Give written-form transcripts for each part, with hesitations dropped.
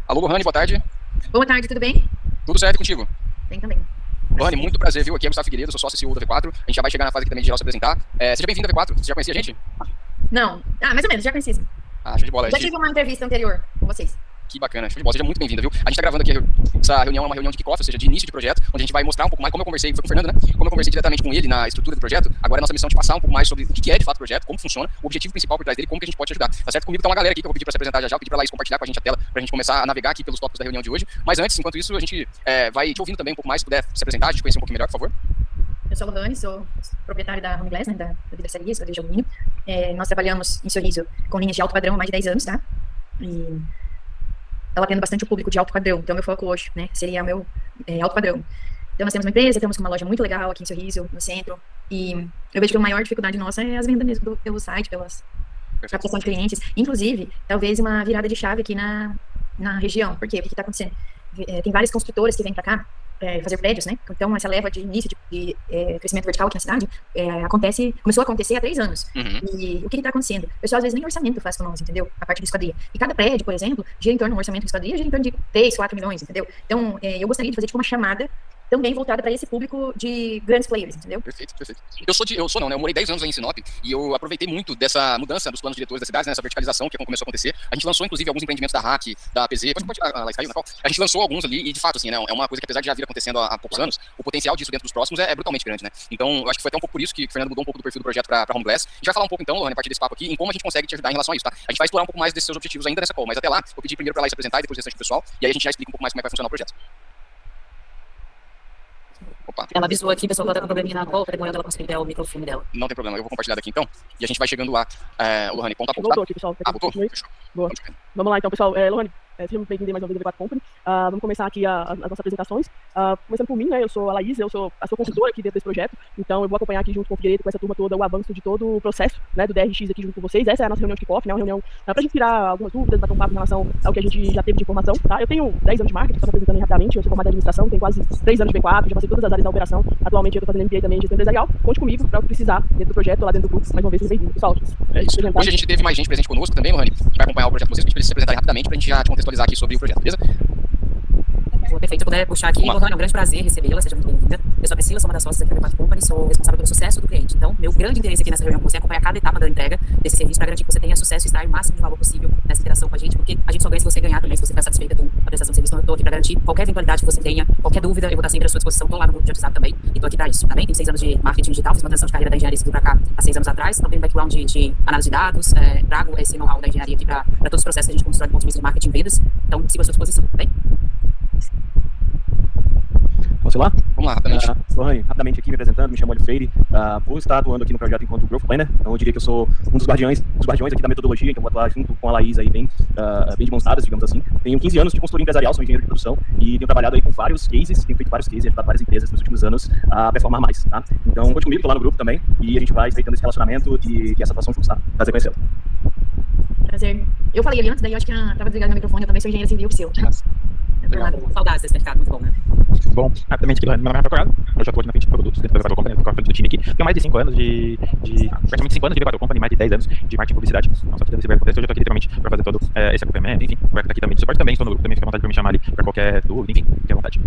Alô, Lohane, boa tarde. Boa tarde, tudo bem? Tudo certo contigo? Bem também. Lohane, muito prazer, viu? Aqui é Gustavo Figueiredo, sou sócio CEO da V4. A gente já vai chegar na fase aqui também de geral se apresentar. Seja bem-vindo à V4. Você já conhecia a gente? Não. Mais ou menos, já conheci. Sim. Ah, show de bola. Já tive uma entrevista anterior com vocês. Que bacana, show de bola. Seja muito bem-vinda, viu? A gente tá gravando aqui essa reunião, é uma reunião de kickoff, ou seja, de início de projeto, onde a gente vai mostrar um pouco mais, como eu conversei, foi com o Fernando, né? Como eu conversei diretamente com ele na estrutura do projeto, agora é nossa missão de passar um pouco mais sobre o que é de fato o projeto, como funciona, o objetivo principal por trás dele, como que a gente pode te ajudar. Tá certo? Comigo tá uma galera aqui que eu vou pedir pra se apresentar já, eu pedi pra Laís compartilhar com a gente a tela, pra gente começar a navegar aqui pelos tópicos da reunião de hoje. Mas antes, enquanto isso, a gente vai te ouvindo também um pouco mais, se puder se apresentar, a gente conhecer um pouquinho melhor, por favor. Eu sou a Lohane, sou proprietária da Home Glass, né, da vidraçaria, esquadria de alumínio. Nós trabalhamos em Sorriso com linhas de alto padrão há mais de 10 anos, tá? E ela atende bastante o público de alto padrão, então meu foco hoje, né, seria meu alto padrão. Então nós temos uma empresa, temos uma loja muito legal aqui em Sorriso, no centro, e eu vejo que a maior dificuldade nossa é as vendas mesmo pelo site, pelas captação de clientes, inclusive, talvez uma virada de chave aqui na região. Por quê? O que está acontecendo? Tem várias construtoras que vêm para cá fazer prédios, né? Então, essa leva de início de crescimento vertical aqui na cidade começou a acontecer há 3 anos. Uhum. E o que está acontecendo? O pessoal, às vezes, nem orçamento faz com nós, entendeu? A parte de esquadria. E cada prédio, por exemplo, gira em torno, um orçamento de esquadria, gira em torno de 3, 4 milhões, entendeu? Então, eu gostaria de fazer, tipo, uma chamada também voltada para esse público de grandes players, entendeu? Perfeito, perfeito. Eu morei 10 anos aí em Sinop e eu aproveitei muito dessa mudança dos planos diretores da cidade, né, essa verticalização que começou a acontecer. A gente lançou, inclusive, alguns empreendimentos da Hack, da PZ, lá caiu, a gente lançou alguns ali e, de fato, assim, né, é uma coisa que, apesar de já vir acontecendo há poucos anos, o potencial disso dentro dos próximos é brutalmente grande, né? Então, eu acho que foi até um pouco por isso que o Fernando mudou um pouco do perfil do projeto para Home Glass. A gente vai falar um pouco, então, Lohane, a partir desse papo aqui, em como a gente consegue te ajudar em relação a isso, tá? A gente vai explorar um pouco mais desses seus objetivos ainda nessa call, mas até lá, vou pedir primeiro para ela se apresentar e depois o restante do pessoal, e aí a gente já explica um pouco mais como é que vai funcionar o projeto. Opa. Ela avisou aqui, pessoal, que ela tá com probleminha na call, demorando ela conseguir ver o microfone dela. Não tem problema, eu vou compartilhar daqui então, e a gente vai chegando lá, Lohane, ponto a ponto, Voltou tá? aqui, pessoal. Voltou? Fechou. Boa. Vamos lá, então, pessoal. Lohane, seja muito bem-vindo mais uma vez ao V4 Company. Vamos começar aqui as nossas apresentações. Começando por mim, né? Eu sou a Laís, eu sou a sua consultora aqui dentro desse projeto. Então, eu vou acompanhar aqui junto com o Figueiredo, com essa turma toda, o avanço de todo o processo, né, do DRX aqui junto com vocês. Essa é a nossa reunião de kickoff, né? Uma reunião pra gente tirar algumas dúvidas, bater um papo em relação ao que a gente já teve de informação, tá? Eu tenho 10 anos de marketing, só me apresentando rapidamente. Eu sou formado em administração, tenho quase 3 anos de V4, já passei todas as áreas da operação. Atualmente, eu tô fazendo MBA também em gestão empresarial. Conte comigo para o que precisar dentro do projeto, lá dentro do grupo. Mais uma vez, seja bem-vindo, pessoal. É isso. Hoje a gente teve mais gente presente conosco também, Lohane, que vai acompanhar o projeto com vocês, que a gente precisa se apresentar rapidamente pra gente já te contextualizar aqui sobre o projeto, beleza? Perfeito, se eu puder puxar aqui, Lohane, é um grande prazer recebê-la, seja muito bem-vinda. Eu sou a Priscila, sou uma das sócias aqui da V4 Company, sou responsável pelo sucesso do cliente. Então, meu grande interesse aqui nessa reunião com você é acompanhar cada etapa da entrega desse serviço para garantir que você tenha sucesso e extrair o máximo de valor possível nessa interação com a gente, porque a gente só ganha se você ganhar também, se você ficar satisfeita com a prestação de serviço. Então, eu estou aqui para garantir qualquer eventualidade que você tenha, qualquer dúvida, eu vou estar sempre à sua disposição. Estou lá no grupo de WhatsApp também e estou aqui para isso, tá bem? Tenho 6 anos de marketing digital, fiz uma transição de carreira da engenharia civil para cá há 6 anos atrás, então tenho um background de análise de dados, trago esse know-how da engenharia aqui para todos os processos que a gente constrói do ponto de vista de marketing e vendas. Então, sigo à sua disposição, tá bem? Vamos lá? Vamos lá, rapidamente. Lohane, rapidamente aqui me apresentando, me chamo Olho Freire, vou estar atuando aqui no projeto enquanto Growth Planner, então eu diria que eu sou um dos guardiões aqui da metodologia, então vou atuar junto com a Laís aí bem de mãos dadas, digamos assim. Tenho 15 anos de consultoria empresarial, sou engenheiro de produção e tenho trabalhado aí com vários cases, tenho feito vários cases, ajudado várias empresas nos últimos anos a performar mais, tá? Então conte comigo, tô lá no grupo também e a gente vai estreitando esse relacionamento e essa atuação juntos, tá? Prazer conhecê-lo. Prazer. Eu falei ali antes, daí eu acho que estava desligado meu microfone, eu também sou engenheira civil, seu. Saudades desse mercado, muito bom, né? Bom, rapidamente aqui, Lohane, meu nome é Rafael Corrado, eu já estou aqui na frente de produtos dentro da V4 Company, estou à frente do time aqui. Tenho mais de 5 anos praticamente 5 anos de V4 Company, mais de 10 anos de marketing e publicidade. Então, só que dando esse contexto, eu já estou aqui literalmente para fazer todo esse acompanhamento, enfim, vai estar aqui também de suporte também, estou no grupo também, fica à vontade para me chamar ali para qualquer dúvida, enfim, fique à vontade.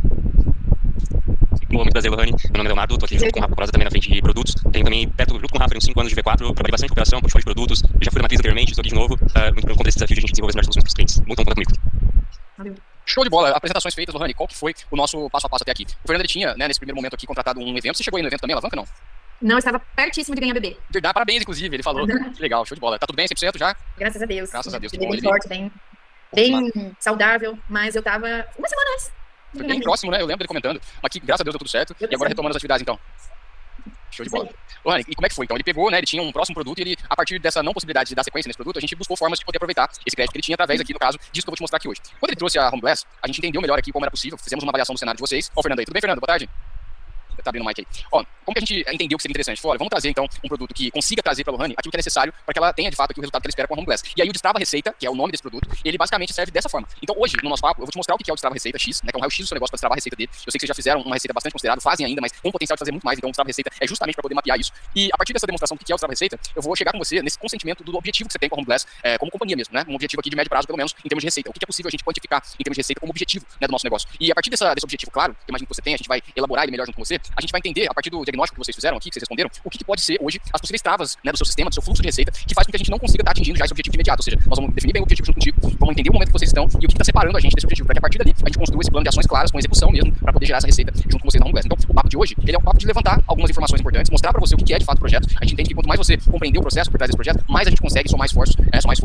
Bom, muito prazer, Lohane. Meu nome é Leonardo, estou aqui junto com o Rafa Prosa também na frente de produtos. Tenho também, perto junto com o Rafa, uns 5 anos de V4, trabalhei bastante com operação, portfólio de produtos, eu já fui na matriz anteriormente, estou aqui de novo, muito pelo conta desse desafio de a gente desenvolver as melhores soluções para os clientes. Muito bom contar comigo. Valeu. Show de bola, apresentações feitas, Lohane, qual que foi o nosso passo a passo até aqui? O Fernando ele tinha, né, nesse primeiro momento aqui, contratado um evento, você chegou aí no evento também, Alavanca, não? Não, eu estava pertíssimo de ganhar bebê. Verdade, parabéns, inclusive, ele falou, que legal, show de bola. Tá tudo bem, 100% já? Graças a Deus. Graças a Deus, Bebê que bom, bem Levi. forte, bem saudável, mas eu tava uma semana antes. Foi bem próximo, né, eu lembro dele comentando, mas que graças a Deus deu tudo certo, e agora retomando as atividades, então. Show de bola. Lohane, e como é que foi? Então, ele pegou, né, ele tinha um próximo produto e ele, a partir dessa não possibilidade de dar sequência nesse produto, a gente buscou formas de poder aproveitar esse crédito que ele tinha através aqui, no caso, disso que eu vou te mostrar aqui hoje. Quando ele trouxe a Home Glass, a gente entendeu melhor aqui como era possível, fizemos uma avaliação do cenário de vocês. Ó, o Fernando aí, tudo bem, Fernando? Boa tarde. Tá abrindo o mic aí. Ó, como que a gente entendeu que seria interessante? Olha, vamos trazer então um produto que consiga trazer para a Lohane aquilo que é necessário para que ela tenha de fato aqui o resultado que ela espera com a Home Glass. E aí o Destrava Receita, que é o nome desse produto, ele basicamente serve dessa forma. Então hoje, no nosso papo, eu vou te mostrar o que é o Destrava Receita X, né, que é um raio-x do seu negócio para destravar a receita dele. Eu sei que vocês já fizeram uma receita bastante considerável, fazem ainda, mas com potencial de fazer muito mais, então o Destrava Receita é justamente para poder mapear isso. E a partir dessa demonstração do que é o Destrava Receita, eu vou chegar com você nesse consentimento do objetivo que você tem com a Home Glass, como companhia mesmo, né? Um objetivo aqui de médio prazo, pelo menos, em termos de receita. O que é possível a gente quantificar em termos de receita como objetivo, né, do nosso negócio. E a partir desse objetivo claro, que eu imagino que você tem, a gente vai elaborar ele melhor junto com você, a gente vai entender, a partir do diagnóstico que vocês fizeram aqui, que vocês responderam, o que pode ser hoje as possíveis travas, né, do seu sistema, do seu fluxo de receita, que faz com que a gente não consiga estar atingindo já esse objetivo de imediato. Ou seja, nós vamos definir bem o objetivo junto contigo, vamos entender o momento que vocês estão e o que está separando a gente desse objetivo, para que a partir dali a gente construa esse plano de ações claras, com execução mesmo, para poder gerar essa receita junto com vocês na Home Glass. Então, o papo de hoje, ele é um papo de levantar algumas informações importantes, mostrar para você o que é de fato o projeto. A gente entende que quanto mais você compreender o processo por trás desse projeto, mais a gente consegue somar esforços,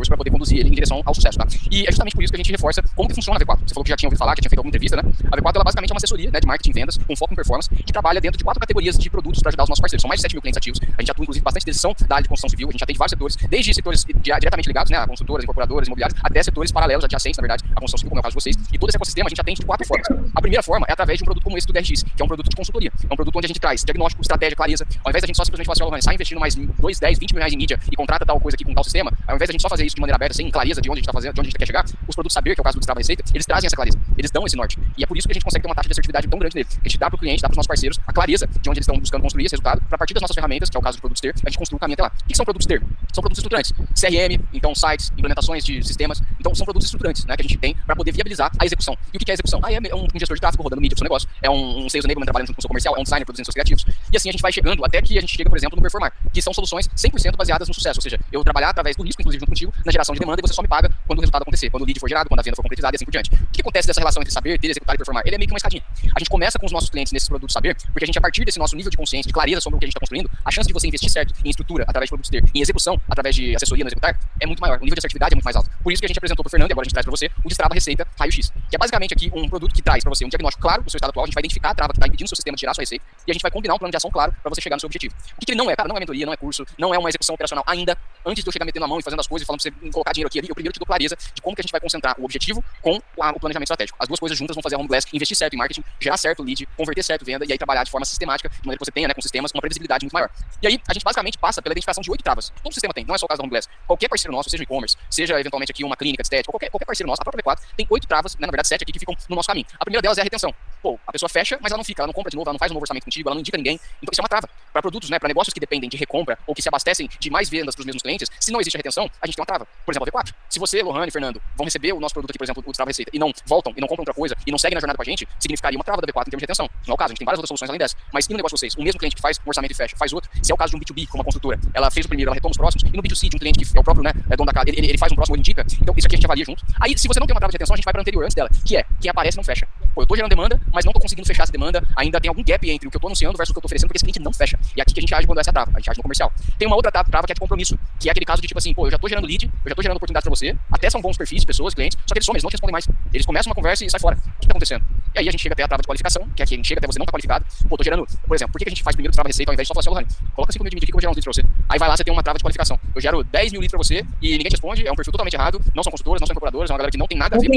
para poder conduzir ele em direção ao sucesso, tá? E é justamente por isso que a gente reforça como que funciona a V4. Você falou que já tinha ouvido falar, que já tinha feito alguma entrevista, né? A V4, ela basicamente é uma assessoria, né, de marketing e vendas, com foco em performance, que trabalha dentro de 4 categorias de produtos para ajudar os nossos parceiros. São mais de 7 mil clientes ativos. A gente atua, inclusive, bastante decisão da área de construção civil. A gente atende vários setores, desde setores diretamente ligados, né, a construtoras, incorporadoras, imobiliárias, até setores paralelos, adjacentes, na verdade, à construção civil, como é o caso de vocês. E todo esse ecossistema a gente atende de 4 formas. A primeira forma é através de um produto como esse do DRX, que é um produto de consultoria. É um produto onde a gente traz diagnóstico, estratégia, clareza. Ao invés da gente só simplesmente falar assim, Lohane, sai investindo mais 2, 10, 20 mil reais em mídia e contrata tal coisa aqui com tal sistema, ao invés da gente só fazer isso de maneira aberta, sem clareza de onde a gente está fazendo, de onde a gente quer chegar, os produtos saber, que é o caso do Destrava Receita, eles trazem essa clareza, eles dão esse norte. E é por isso que a gente consegue ter uma taxa de assertividade tão grande nele. A gente dá para o cliente, dá para os nossos parceiros a clareza de onde eles estão buscando construir esse resultado, para a partir das nossas ferramentas, que é o caso de produtos TER, a gente construa o caminho até lá. O que são produtos TER? São produtos estruturantes. CRM, então sites, implementações de sistemas. Então são produtos estruturantes, né, que a gente tem para poder viabilizar a execução. E o que é a execução? É um gestor de tráfego rodando mídia para o seu negócio, é um sales enablement trabalhando junto com o seu comercial, é um designer produzindo seus criativos. E assim a gente vai chegando até que a gente chega, por exemplo, no Performar, que são soluções 100% baseadas no sucesso. Ou seja, eu trabalhar através do risco, inclusive junto contigo, na geração de demanda, e você só me paga quando o resultado acontecer, quando o lead for gerado, quando a venda for concretizada e assim por diante. O que acontece dessa relação entre saber, ter, executar e performar? Ele é meio que uma escadinha. A gente começa com os nossos clientes nesses produtos saber, porque a gente, a partir desse nosso nível de consciência, de clareza sobre o que a gente está construindo, a chance de você investir certo em estrutura, através de produtos ter, em execução, através de assessoria no executar, é muito maior. O nível de assertividade é muito mais alto. Por isso que a gente apresentou para o Fernando, e agora a gente traz para você o Destrava Receita Raio-X, que é basicamente aqui um produto que traz para você um diagnóstico claro do seu estado atual. A gente vai identificar a trava que está impedindo o seu sistema de gerar sua receita e a gente vai combinar um plano de ação claro para você chegar no seu objetivo. O que ele não é, cara, não é mentoria, não é curso, não é uma execução operacional ainda. Antes de eu chegar metendo a mão e fazendo as coisas e falando para você colocar dinheiro aqui e ali, eu primeiro te dou clareza de como que a gente vai concentrar o objetivo com o planejamento estratégico. As duas coisas juntas vão fazer a Home Glass investir certo em marketing, gerar certo lead, converter certo venda e aí trabalhar de forma sistemática, de maneira que você tenha, né, com sistemas, uma previsibilidade muito maior. E aí a gente basicamente passa pela identificação de 8 travas. Todo sistema tem, não é só o caso da Home Glass. Qualquer parceiro nosso, seja e-commerce, seja eventualmente aqui uma clínica de estética, qualquer parceiro nosso, a própria V4 tem 8 travas, né, na verdade 7 aqui que ficam no nosso caminho. A primeira delas é a retenção. Pô, a pessoa fecha, mas ela não fica, ela não compra de novo, ela não faz um novo orçamento contigo, ela não indica ninguém. Então isso é uma trava. Para produtos, né, para negócios que dependem de recompra ou que se abastecem de mais vendas para os mesmos clientes, se não existe a retenção, a gente tem uma trava. Por exemplo, a V4. Se você, Lohane e Fernando, vão receber o nosso produto aqui, por exemplo, o Destrava Receita, e não voltam, e não compram outra coisa, e não seguem na jornada com a gente, significaria uma trava da V4 em termos de retenção. Não é o caso, a gente tem várias outras soluções além dessa. Mas e no negócio de vocês, o mesmo cliente que faz um orçamento e fecha, faz outro, se é o caso de um B2B, como uma construtora, ela fez o primeiro, ela retoma os próximos, e no B2C de um cliente que é o próprio, né, dono da casa, ele faz um próximo, ele indica, então isso aqui a gente avalia junto. Aí, se você não tem uma trava de retenção, a gente vai para anterior antes dela, que é, quem aparece não fecha. Pô, eu tô gerando demanda, mas não tô conseguindo fechar essa demanda, ainda tem algum gap entre o que eu tô anunciando versus o que eu tô oferecendo, porque esse cliente não fecha. E aqui que a gente age quando essa trava, a gente age no comercial. Tem uma outra trava que é de compromisso, que é aquele caso de tipo assim, pô, eu já tô gerando lead, eu já tô gerando oportunidades pra você, até são bons perfis de pessoas, clientes, só que eles somem, eles não te respondem mais. Eles começam uma conversa e sai fora. O que tá acontecendo? E aí a gente chega até a trava de qualificação, que é aqui a gente chega até você não tá qualificado. Pô, tô gerando, por exemplo, por que a gente faz primeiro Destrava Receita ao invés de só falar assim, Lohane, coloca 5 mil de mídia aqui que eu vou gerar uns leads pra você. Aí vai lá, você tem uma trava de qualificação. Eu gero 10 mil leads pra você e ninguém te responde, é um perfil totalmente errado, não são consultoras, não são incorporadoras, é uma galera que não tem nada a ver.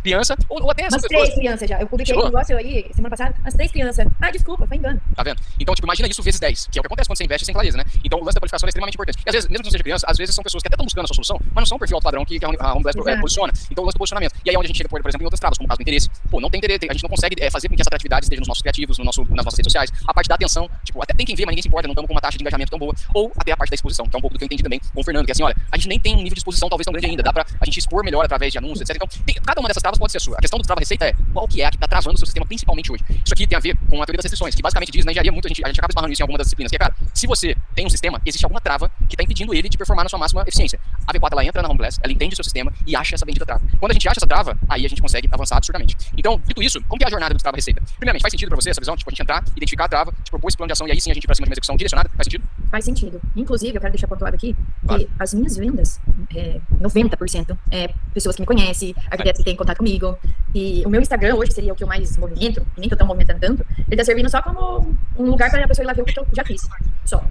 Criança, ou até essas umas pessoas. 3 crianças já. Eu publiquei um negócio aí semana passada, as 3 crianças. Ah, desculpa, foi engano. Tá vendo? Então, tipo, imagina isso vezes 10, que é o que acontece quando você investe sem clareza, né? Então, o lance da qualificação é extremamente importante. E às vezes, mesmo que não seja criança, às vezes são pessoas que até estão buscando a sua solução, mas não são o perfil alto padrão que a Home Glass posiciona. Então, o lance do posicionamento. E aí é onde a gente chega, por exemplo, em outras travas, como o caso do interesse. Pô, não tem interesse, a gente não consegue fazer com que essa atratividade esteja nos nossos criativos, nas nossas redes sociais. A parte da atenção, tipo, até tem quem vê, mas ninguém se importa, não estamos com uma taxa de engajamento tão boa. Ou até a parte da exposição, que é um pouco do que eu entendi também com o Fernando, que é assim, olha, a gente nem tem um nível de exposição talvez tão grande ainda, dá pra a gente expor melhor através de anúncios, etc. Então, cada uma dessas travas pode ser a sua. A questão do Destrava Receita é qual que é a que tá travando o seu sistema principalmente hoje. Isso aqui tem a ver com a teoria das restrições, que basicamente diz, na engenharia, muito a gente acaba esbarrando isso em alguma das disciplinas, que é, cara, se você tem um sistema, existe alguma trava que está impedindo ele de performar na sua máxima eficiência. A V4, ela entra na Home Glass, ela entende o seu sistema e acha essa bendita trava. Quando a gente acha essa trava, aí a gente consegue avançar absurdamente. Então, dito isso, como que é a jornada do Destrava Receita? Primeiramente, faz sentido pra você essa visão? Tipo, a gente entrar, identificar a trava, te propor esse plano de ação e aí sim a gente ir pra cima de uma execução direcionada? Faz sentido? Faz sentido. Inclusive, eu quero deixar pontuado aqui que as minhas vendas, 90% é pessoas que me conhecem, arquitetos que têm contato comigo. E o meu Instagram hoje, que seria o que eu mais movimento, e nem tô tão movimentando tanto, ele tá servindo só como um lugar pra a pessoa ir lá ver o que eu já fiz. Só.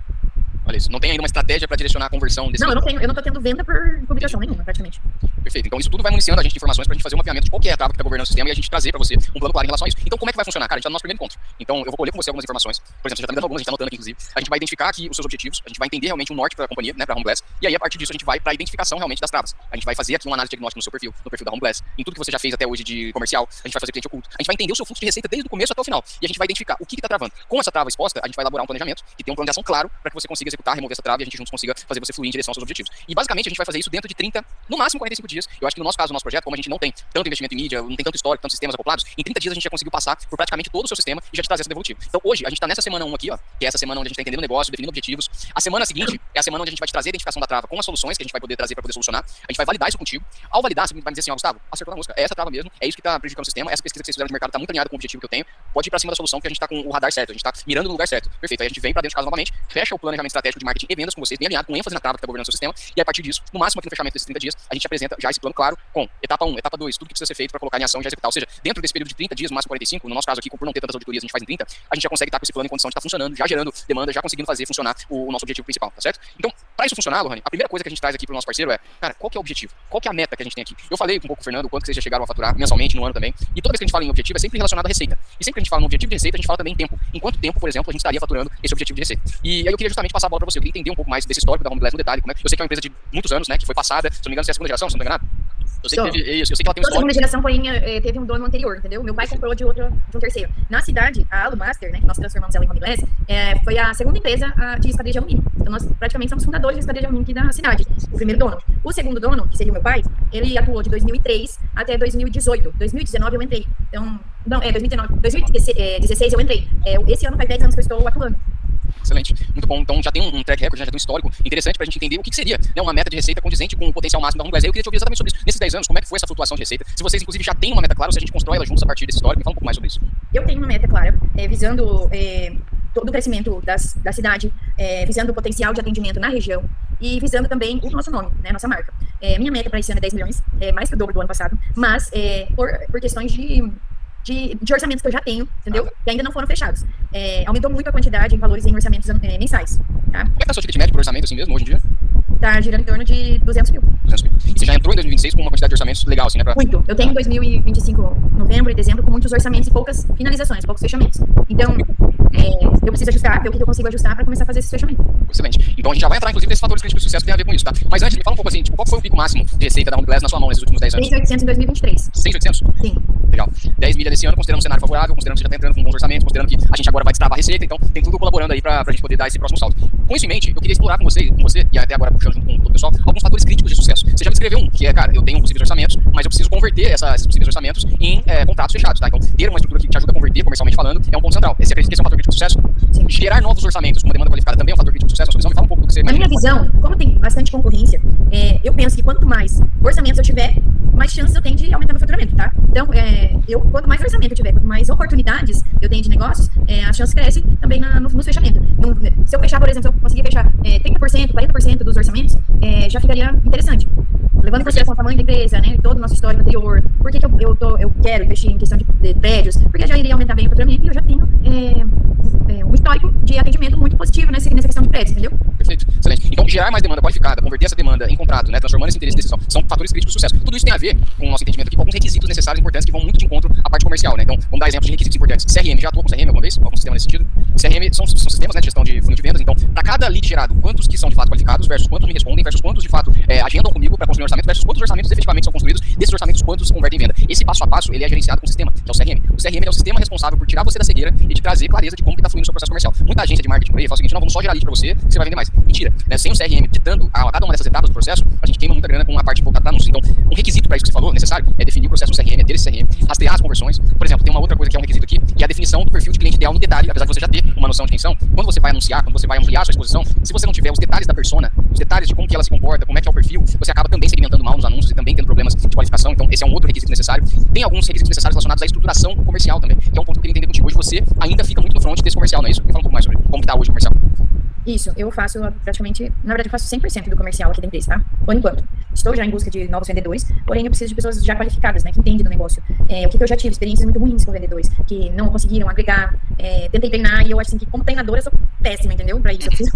Olha isso, não tem ainda uma estratégia para direcionar a conversão desse. Não, eu não tô tendo venda por publicação nenhuma, praticamente. Perfeito. Então isso tudo vai municiando a gente de informações pra gente fazer um mapeamento de qual que é a trava que tá governando o sistema e a gente trazer pra você um plano claro em relação a isso. Então como é que vai funcionar? Cara, a gente tá no nosso primeiro encontro. Então eu vou colher com você algumas informações. Por exemplo, você já tá me dando algumas, a gente tá anotando aqui, inclusive. A gente vai identificar aqui os seus objetivos, a gente vai entender realmente um norte pra companhia, né, pra Home Glass. E aí, a partir disso, a gente vai pra identificação realmente das travas. A gente vai fazer aqui uma análise diagnóstica no seu perfil, no perfil da Home Glass, em tudo que você já fez até hoje de comercial, a gente vai fazer cliente oculto. A gente vai entender o seu fluxo de receita desde o começo até o final. E a gente vai identificar o que tá travando. Com essa trava exposta, a gente vai elaborar um planejamento que tem um plano de ação claro para que você consiga executar, remover essa trava e a gente juntos consiga fazer você fluir em direção aos seus objetivos. E basicamente a gente vai fazer isso dentro de 30, no máximo 45 dias. Eu acho que no nosso caso, no nosso projeto, como a gente não tem tanto investimento em mídia, não tem tanto histórico, tantos sistemas acoplados, em 30 dias a gente já conseguiu passar por praticamente todo o seu sistema e já te trazer essa devolutiva. Então hoje, a gente tá nessa semana 1 aqui, ó, que é essa semana onde a gente tá entendendo o negócio, definindo objetivos. A semana seguinte é a semana onde a gente vai te trazer a identificação da trava com as soluções que a gente vai poder trazer para poder solucionar. A gente vai validar isso contigo. Ao validar, você vai me dizer assim, ó, Gustavo, acertou na música, é essa trava mesmo, é isso que tá prejudicando o sistema, essa pesquisa que vocês fizeram de mercado tá muito alinhada com o objetivo que eu tenho, pode ir pra cima da solução que a gente tá com o radar certo, a gente tá mirando no lugar certo. Perfeito, aí a gente vem pra dentro de casa novamente, fecha o planejamento estratégico de marketing e vendas com vocês, bem alinhado, com ênfase na trava que tá governando o seu sistema, e a partir disso, no máximo aqui no fechamento desses 30 dias, a gente apresenta já esse plano claro com etapa 1, etapa 2, tudo que precisa ser feito para colocar em ação e já executar. Ou seja, dentro desse período de 30 dias, no máximo 45, no nosso caso aqui, por não ter tantas auditorias, a gente faz em 30, a gente já consegue estar com esse plano em condição de estar funcionando, já gerando demanda, já conseguindo fazer funcionar o nosso objetivo principal, tá certo? Então, para isso funcionar, Lohane, a primeira coisa que a gente traz aqui pro nosso parceiro é, cara, qual que é o objetivo? Qual que é a meta que a gente tem aqui? Eu falei um pouco com o Fernando, o quanto que vocês já chegaram a faturar mensalmente no ano também, e toda vez que a gente fala em objetivo é sempre relacionado à receita. E sempre que a gente fala no objetivo de receita, a gente fala também em tempo. Em quanto tempo, por exemplo, a gente estaria faturando esse objetivo de receita? E aí eu queria justamente passar a bola para você, eu queria entender um pouco mais desse histórico da Home Glass no detalhe, como é que eu sei que é uma empresa de muitos anos, né, que foi passada, se não me engano, você é a segunda geração, se não me engano. Eu sei que teve isso, eu sei que ela tem um Toda segunda geração, porém, teve um dono anterior, entendeu? Meu pai comprou de um terceiro. Na cidade, a Alumaster, né, que nós transformamos ela em Home Glass, foi a segunda empresa de esquadria de alumínio. Então nós praticamente somos fundadores de esquadria de alumínio aqui da cidade, o primeiro dono. O segundo dono, que seria o meu pai, ele atuou de 2003 até 2018. 2019 eu entrei. Então, não, 2019. 2016 eu entrei. Esse ano faz 10 anos que eu estou atuando. Excelente, muito bom. Então já tem um track record, já tem um histórico interessante pra gente entender o que seria, né, uma meta de receita condizente com o potencial máximo da Home Glass. Eu queria te ouvir exatamente sobre isso. Nesses 10 anos, como é que foi essa flutuação de receita? Se vocês, inclusive, já têm uma meta clara, ou se a gente constrói ela juntos a partir desse histórico, me fala um pouco mais sobre isso. Eu tenho uma meta clara, visando todo o crescimento da cidade, visando o potencial de atendimento na região e visando também o nosso nome, né, nossa marca. Minha meta para esse ano é 10 milhões, mais que o dobro do ano passado, mas por questões de orçamentos que eu já tenho, entendeu? Que ainda não foram fechados. Aumentou muito a quantidade em valores em orçamentos mensais, tá? Como é que tá o seu ticket médio por orçamento assim mesmo, hoje em dia? Tá girando em torno de 200 mil. 200 mil. E você já entrou em 2026 com uma quantidade de orçamentos legal, assim, né? Muito. Eu tenho 2025, novembro e dezembro, com muitos orçamentos e poucas finalizações, poucos fechamentos. Então, eu preciso ajustar, ver o que eu consigo ajustar para começar a fazer esse fechamento. Excelente. Então a gente já vai entrar, inclusive, nesses fatores críticos de sucesso que tem a ver com isso, tá? Mas antes, me fala um pouco assim, tipo, qual foi o pico máximo de receita da Home Glass na sua mão nesses últimos 10 anos? 6.800 em 2023. 6.800? Sim. Legal. 10 milhas desse ano, considerando um cenário favorável, considerando que você já está entrando com bons orçamentos, considerando que a gente agora vai destravar a receita, então tem tudo colaborando aí pra gente poder dar esse próximo salto. Com isso em mente, eu queria explorar com você e até agora puxando junto com todo o pessoal, alguns fatores críticos de sucesso. Você já me escreveu um, que é, cara, eu tenho possíveis orçamentos, mas eu preciso converter esses possíveis orçamentos em contratos fechados, tá? Então, ter uma estrutura que te ajuda a converter, comercialmente falando, é um ponto central. Você acredita que esse é um fator crítico de sucesso? Sim. Gerar novos orçamentos com uma demanda qualificada também é um fator crítico de sucesso. Na sua visão, me fala um pouco do que você Na imagina. minha visão, como tem bastante concorrência, eu penso que quanto mais orçamentos eu tiver, mais chances eu tenho de aumentar meu faturamento, tá? Então, quanto mais orçamento eu tiver, quanto mais oportunidades eu tenho de negócios, a chance cresce também no fechamento. Se eu fechar, por exemplo, se eu conseguir fechar 30%, 40% dos orçamentos, já ficaria interessante. Levando em consideração o tamanho da empresa, né, todo o nosso histórico anterior, por que eu quero investir em questão de prédios? Porque já iria aumentar bem o faturamento e eu já tenho um histórico de atendimento muito positivo nessa questão de prédios, entendeu? Perfeito, excelente. Então, gerar mais demanda qualificada, converter essa demanda em contrato, né, transformando esse interesse em decisão, são fatores críticos de sucesso. Tudo isso tem a ver com o nosso entendimento aqui, com alguns requisitos necessários e importantes que vão muito de encontro à parte comercial, né? Então, vamos dar exemplos de requisitos importantes. CRM, já atuou com CRM alguma vez? Algum sistema nesse sentido? CRM são sistemas, né, de gestão de funil de vendas. Então, para cada lead gerado, quantos que são de fato qualificados versus quantos me respondem versus quantos de fato agendam comigo para construir um orçamento versus quantos orçamentos efetivamente são construídos, desses orçamentos quantos se convertem em venda. Esse passo a passo, ele é gerenciado com o sistema, que é o CRM. O CRM é o sistema responsável por tirar você da cegueira e te trazer clareza de como que está fluindo o seu processo comercial. Muita agência de marketing por aí fala o seguinte, não, vamos só gerar lead para você, que você vai vender mais. Mentira, né? Sem o CRM ditando a cada uma dessas etapas do processo, a gente queima muita grana com a parte voltada para anúncio. Então, um requisito para isso que você falou, necessário, é definir o processo do CRM, ter esse CRM, rastrear as conversões. Por exemplo, tem uma outra coisa que é um requisito aqui, que é a definição do perfil de cliente ideal no detalhe, apesar de você já ter uma noção de quem são. Quando você vai anunciar, quando você vai ampliar a sua exposição, se você não tiver os detalhes da persona, os detalhes de como que ela se comporta, como é que é o perfil, você acaba também segmentando mal nos anúncios e também tendo problemas de qualificação. Então, esse é um outro requisito necessário. Tem alguns requisitos necessários relacionados à estruturação comercial também, que é um ponto que eu queria entender contigo. Hoje você ainda fica muito no front desse comercial, não é isso? Me fala um pouco mais sobre como está hoje o comercial. Isso, eu faço praticamente, na verdade eu faço 100% do comercial aqui da empresa, tá? Por enquanto. Estou já em busca de novos vendedores, porém eu preciso de pessoas já qualificadas, né, que entendem do negócio. O que eu já tive, experiências muito ruins com vendedores, que não conseguiram agregar, tentei treinar e eu acho assim que como treinadora eu sou péssima, entendeu? Pra isso eu preciso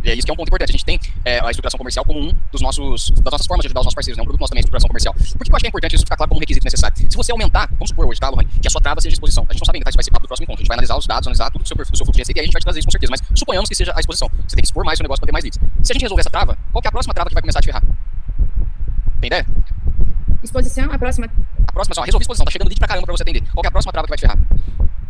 E é isso que é um ponto importante. A gente tem a estruturação comercial como das nossas formas de ajudar os nossos parceiros, né? Um produto nosso também é estruturação comercial. Por que eu acho que é importante isso ficar claro como um requisito necessário? Se você aumentar, vamos supor hoje, tá, Lohane, que a sua trava seja a exposição. A gente não sabe ainda, tá? Isso vai ser papo do próximo encontro. A gente vai analisar os dados, analisar tudo do seu perfil, do seu fluxo de receita e aí a gente vai te trazer isso com certeza. Mas suponhamos que seja a exposição. Você tem que expor mais seu negócio para ter mais leads. Se a gente resolver essa trava, qual que é a próxima trava que vai começar a te ferrar? Tem ideia? Exposição, a próxima, A próxima, só, resolver exposição. Tá chegando lead pra caramba pra você atender. Qual que é a próxima trava que vai te ferrar?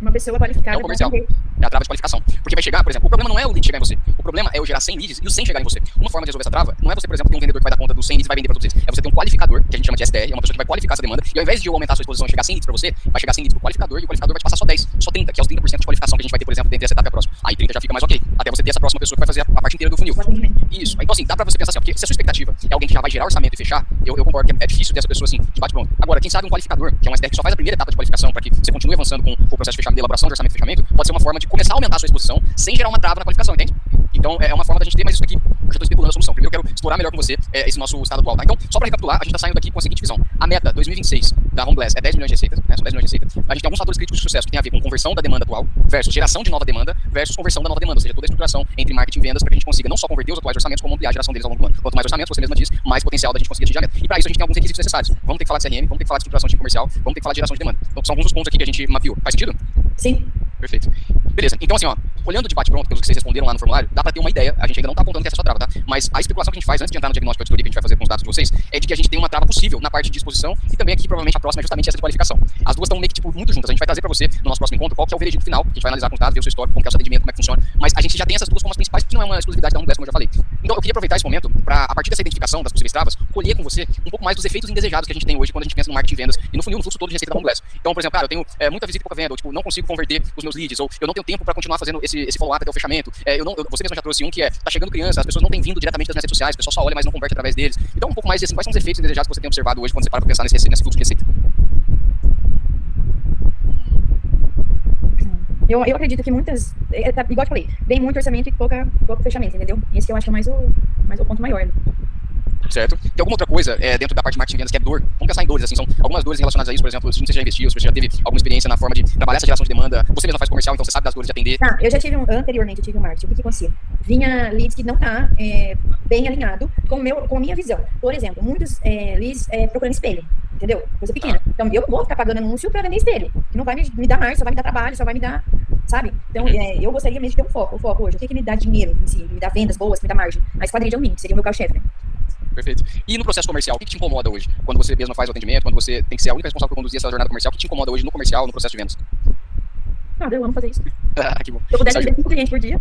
uma pessoa qualificada. É o comercial. pra atender. É a trava de qualificação. Porque vai chegar, por exemplo, o problema não é o lead chegar em você. O problema é eu gerar 100 leads e os 100 chegar em você. Uma forma de resolver essa trava não é você, por exemplo, ter um vendedor que vai dar conta dos 100 leads e vai vender pra todos eles. É você ter um qualificador, que a gente chama de SDR, é uma pessoa que vai qualificar essa demanda. E ao invés de eu aumentar a sua exposição e chegar 100 leads pra você, vai chegar 100 leads pro qualificador e o qualificador vai te passar só 10, só 30, que é os 30% de qualificação que a gente vai ter, por exemplo, dentro dessa etapa e a próxima. Aí 30 já fica mais ok. Até você ter essa próxima pessoa que vai fazer a parte inteira do funil. O atendimento. Isso. Então, assim, dá pra você pensar assim, ó, porque se a sua expectativa é alguém que já vai gerar orçamento e fechar, eu concordo que é difícil ter essa pessoa assim, de bate-pronto. Agora, quem sabe um qualificador, que é um SDR que só faz a primeira etapa de qualificação para que você continue avançando com o processo de fechamento, de elaboração de orçamento e fechamento, pode ser uma forma de começar a aumentar a sua exposição sem gerar uma trava na qualificação, entende? Então, é uma forma da gente ter, mas isso aqui, eu já tô especulando a solução. Primeiro, eu quero explorar melhor com você esse nosso estado atual, tá? Então, só pra recapitular, a gente tá saindo daqui com a seguinte visão. A meta 2026 da Homeglass é 10 milhões de receitas, né? São 10 milhões de receitas. A gente tem alguns fatores críticos de sucesso que tem a ver com conversão da demanda atual versus geração de nova demanda versus conversão da nova demanda, ou seja, toda a estruturação entre marketing e vendas para que a gente consiga não só converter os atuais orçamentos, como ampliar a geração deles ao longo do ano. Quanto mais orçamentos, você mesma diz, mais potencial da gente conseguir atingir a meta. E para isso a gente tem alguns requisitos necessários. Vamos ter que falar de CRM, vamos ter que falar de estruturação de time comercial, vamos ter que falar de geração de demanda. Então, são alguns dos pontos aqui que a gente mapeou. Faz sentido? Sim. Perfeito. Beleza. Então, assim, ó, olhando de bate-pronto, pelos que vocês responderam lá no formulário, dá pra ter uma ideia. A gente ainda não tá apontando que essa é a sua trava, tá? Mas a especulação que a gente faz antes de entrar no diagnóstico de auditoria que a gente vai fazer com os dados de vocês é de que a gente tem uma trava possível na parte de exposição e também aqui, provavelmente, a próxima é justamente essa de qualificação. As duas estão meio que, tipo, muito juntas. A gente vai trazer pra você, no nosso próximo encontro, qual que é o veredito final. A gente vai analisar com os dados, ver o seu histórico, como que é o seu atendimento, como é que funciona. Mas a gente já tem essas duas como as principais, porque não é uma exclusividade da Homeglass, como eu já falei. Então, eu queria aproveitar esse momento pra, a partir dessa identificação das possíveis travas, colher com você um pouco mais dos efeitos indesejados que a gente tem hoje quando a gente pensa no marketing de vendas e no funil, no fluxo todo de receita da Homeglass. Então, por exemplo, cara, eu tenho muita visita e pouca venda, ou, tipo, não consigo converter os meus leads, ou eu não tenho tempo pra continuar fazendo esse follow-up até o fechamento. Você mesmo já trouxe um que tá chegando criança, as pessoas não têm vindo diretamente das redes sociais, o pessoal só olha, mas não converte através deles. Então, um pouco mais assim, quais são os efeitos indesejados que você tem observado hoje quando você para pra pensar nesse fluxo de receita? Eu acredito que muitas, igual eu falei, vem muito orçamento e pouco fechamento, entendeu? Esse que eu acho que é mais o ponto maior. Né? Certo? Tem alguma outra coisa dentro da parte de marketing e vendas que é dor? Vamos pensar em dores, assim, são algumas dores relacionadas a isso, por exemplo, se você já investiu, se você já teve alguma experiência na forma de trabalhar essa geração de demanda, você mesmo faz comercial, então você sabe das dores de atender. Tá, eu já tive anteriormente, eu tive um marketing, o que acontecia? Vinha leads que não tá bem alinhado com a minha visão. Por exemplo, muitos leads procurando espelho, entendeu? Coisa pequena. Então, eu não vou ficar pagando anúncio pra vender espelho, que não vai me dar mais, só vai me dar trabalho, só vai me dar, sabe? Então, eu gostaria mesmo de ter um foco hoje. O que me dá dinheiro, me dá vendas boas, me dá margem? A esquadrilha de alumínio, seria o meu carro-chefe, né? Perfeito. E no processo comercial, o que te incomoda hoje? Quando você mesmo faz o atendimento, quando você tem que ser a única responsável por conduzir essa jornada comercial, o que te incomoda hoje no comercial, no processo de vendas? Nada, eu amo fazer isso. Que bom. Se eu pudesse atender 5 clientes por dia,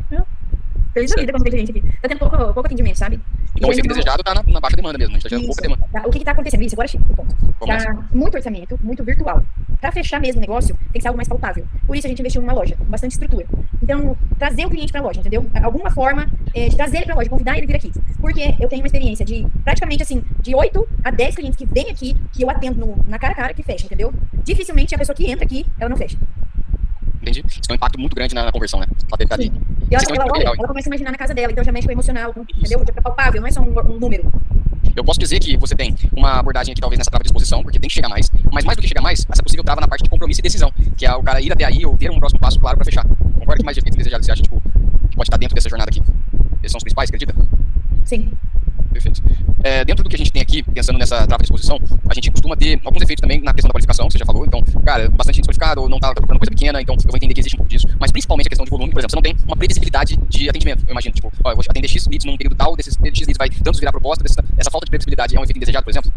feliz da vida com 5 clientes aqui. Tá tendo pouco atendimento, sabe? Então o efeito desejado tá na baixa demanda mesmo, a gente tá gerando pouca demanda. Tá, o que tá acontecendo? Isso, agora chega no ponto. Tá muito orçamento, muito virtual. Pra fechar mesmo o negócio, tem que ser algo mais palpável. Por isso a gente investiu numa loja, com bastante estrutura. Então, trazer o cliente pra loja, entendeu? Alguma forma de trazer ele pra loja, convidar ele a vir aqui. Porque eu tenho uma experiência de, praticamente assim, de 8 a 10 clientes que vêm aqui, que eu atendo na cara a cara, que fecha, entendeu? Dificilmente a pessoa que entra aqui, ela não fecha. Entendi. Isso tem um impacto muito grande na conversão, né? Ela deve estar ali. E ela começa a imaginar na casa dela, então já mexe com o emocional, entendeu? É palpável, não é só um número. Eu posso dizer que você tem uma abordagem aqui, talvez, nessa trava de exposição, porque tem que chegar mais. Mas mais do que chegar mais, essa possível trava na parte de compromisso e decisão, que é o cara ir até aí ou ter um próximo passo claro pra fechar. Concorda que mais efeitos desejados você acha, tipo, que pode estar dentro dessa jornada aqui? Esses são os principais, acredita? Sim. Perfeito. Dentro do que a gente tem aqui, pensando nessa trava de exposição, a gente costuma ter alguns efeitos também na questão da qualificação, que você já falou. Então, cara, bastante gente qualificado, ou não tá procurando coisa pequena, então eu vou entender que existe um pouco disso. Mas principalmente a questão de volume, por exemplo, você não tem uma previsibilidade de atendimento. Eu imagino, tipo, eu vou atender X leads num período tal, desses X leads vai tantos virar proposta, essa falta de previsibilidade é um efeito indesejado, por exemplo?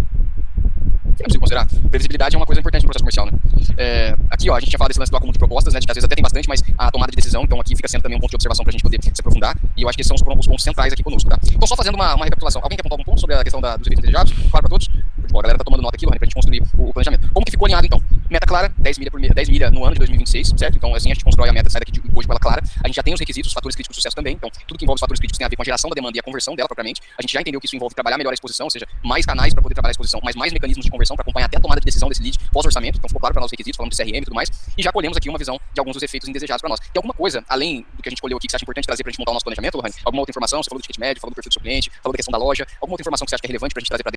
É possível considerar. Previsibilidade é uma coisa importante no processo comercial, né? Aqui, ó, a gente tinha falado desse lance do acúmulo de propostas, né? De que às vezes até tem bastante, mas a tomada de decisão, então aqui fica sendo também um ponto de observação pra gente poder se aprofundar. E eu acho que esses são os pontos centrais aqui conosco, tá? Então, só fazendo uma recapitulação. Alguém quer apontar algum ponto sobre a questão dos efeitos indesejados? Claro pra todos? Bom, a galera tá tomando nota aqui, Lohane, pra gente construir o planejamento. Como que ficou alinhado, então? Meta clara, 10 milha no ano de 2026, certo? Então, assim, a gente constrói a meta, sai daqui de hoje com ela clara. A gente já tem os requisitos, os fatores críticos de sucesso também. Então, tudo que envolve os fatores críticos tem a ver com a geração da demanda e a conversão dela propriamente. A gente já entendeu que isso envolve trabalhar melhor a exposição, ou seja, mais canais para poder trabalhar a exposição, mas mais mecanismos de conversão para acompanhar até a tomada de decisão desse lead pós-orçamento. Então, ficou claro para nós os requisitos, falando de CRM e tudo mais. E já colhemos aqui uma visão de alguns dos efeitos indesejados para nós. Tem alguma coisa, além do que a gente colheu aqui, que você acha importante trazer pra gente montar o nosso planejamento, Lohane? Alguma outra informação? Você falou do ticket médio, falou do perfil do seu cliente, falou da questão da loja. Alguma outra informação que você acha que é relevante pra gente trazer pra